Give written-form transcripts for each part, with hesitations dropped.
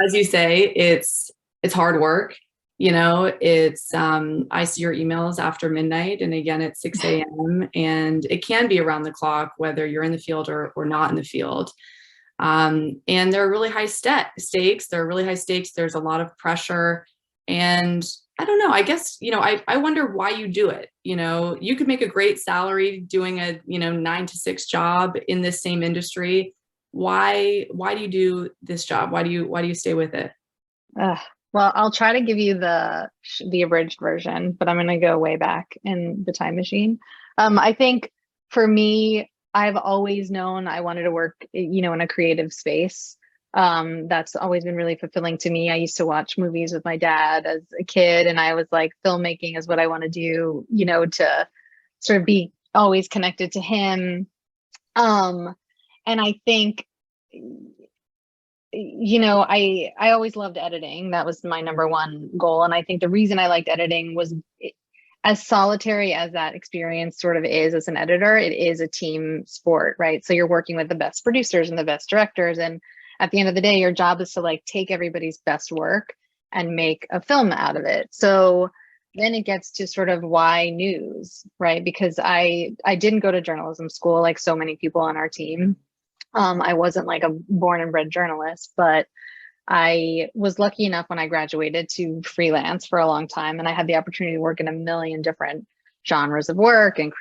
as you say, it's hard work. It's I see your emails after midnight and again at 6 a.m. and it can be around the clock, whether you're in the field or not in the field. And there are really high stakes. There are really high stakes. There's a lot of pressure. And I don't know, I guess, I wonder why you do it. You could make a great salary doing a, 9 to 6 job in this same industry. Why do you do this job? Why do you stay with it? Well, I'll try to give you the abridged version, but I'm going to go way back in the time machine. I think for me, I've always known I wanted to work, in a creative space. That's always been really fulfilling to me. I used to watch movies with my dad as a kid, and I was like, filmmaking is what I want to do, to sort of be always connected to him. And I think, I always loved editing. That was my number one goal. And I think the reason I liked editing was as solitary as that experience sort of is as an editor, it is a team sport, right? So you're working with the best producers and the best directors. And at the end of the day, your job is to like take everybody's best work and make a film out of it. So then it gets to sort of why news, right? Because I didn't go to journalism school like so many people on our team. I wasn't like a born and bred journalist, but I was lucky enough when I graduated to freelance for a long time. And I had the opportunity to work in a million different genres of work and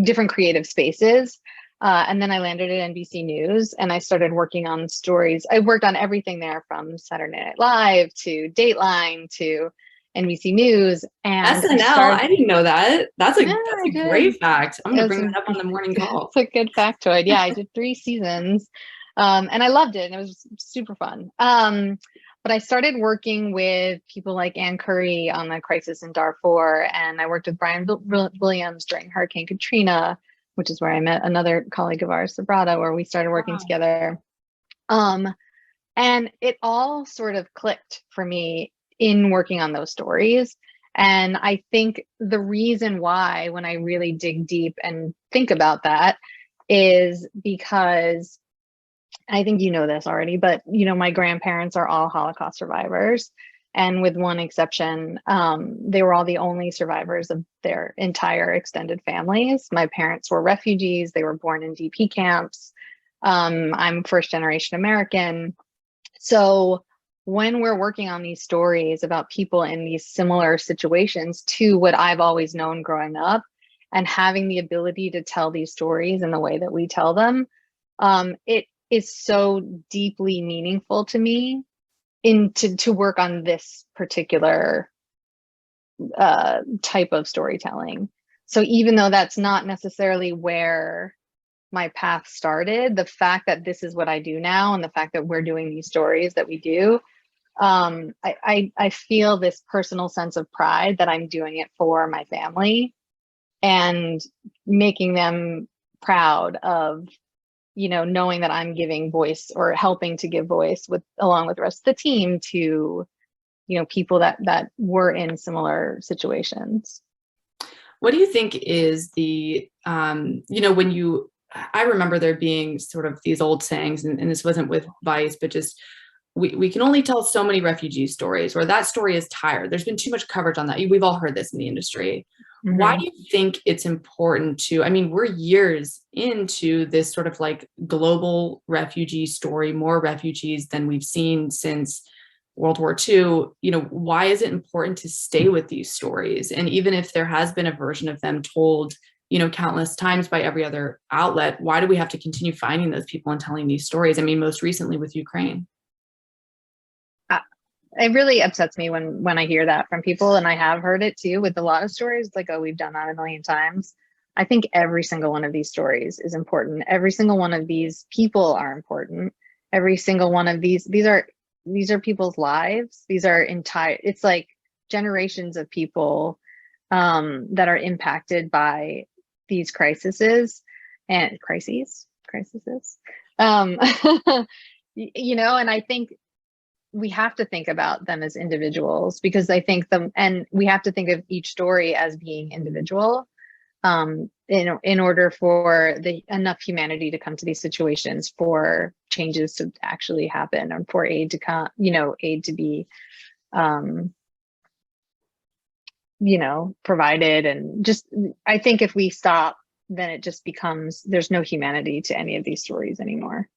different creative spaces. And then I landed at NBC News and I started working on stories. I worked on everything there from Saturday Night Live to Dateline to NBC News. And SNL, I didn't know that. That's a great fact. I'm going to bring that up on the morning call. It's a good factoid. Yeah, I did 3 seasons and I loved it. And it was super fun. But I started working with people like Ann Curry on the crisis in Darfur. And I worked with Brian Williams during Hurricane Katrina, which is where I met another colleague of ours, Sabrata, where we started working together. And it all sort of clicked for me in working on those stories. And I think the reason why, when I really dig deep and think about that, is because I think you know this already, but my grandparents are all Holocaust survivors. And with one exception, they were all the only survivors of their entire extended families. My parents were refugees. They were born in DP camps. I'm first generation American. So when we're working on these stories about people in these similar situations to what I've always known growing up, and having the ability to tell these stories in the way that we tell them, it is so deeply meaningful to me to work on this particular type of storytelling. So even though that's not necessarily where my path started, the fact that this is what I do now and the fact that we're doing these stories that we do, I feel this personal sense of pride that I'm doing it for my family and making them proud of, knowing that I'm giving voice or helping to give voice along with the rest of the team to, people that were in similar situations. What do you think is the, I remember there being sort of these old sayings, and this wasn't with Vice, but just we can only tell so many refugee stories, or that story is tired. There's been too much coverage on that. We've all heard this in the industry. Mm-hmm. Why do you think it's important we're years into this sort of like global refugee story, more refugees than we've seen since World War II. Why is it important to stay with these stories? And even if there has been a version of them told, countless times by every other outlet, why do we have to continue finding those people and telling these stories? Most recently with Ukraine. It really upsets me when I hear that from people, and I have heard it too with a lot of stories. It's like, oh, we've done that a million times. I think every single one of these stories is important. Every single one of these people are important. Every single one of these are people's lives. These are it's like generations of people that are impacted by these crises. And and I think we have to think about them as individuals, because I think and we have to think of each story as being individual. in order for enough humanity to come to these situations, for changes to actually happen, and for aid to come, aid to be, provided. And just, I think if we stop, then it just becomes, there's no humanity to any of these stories anymore.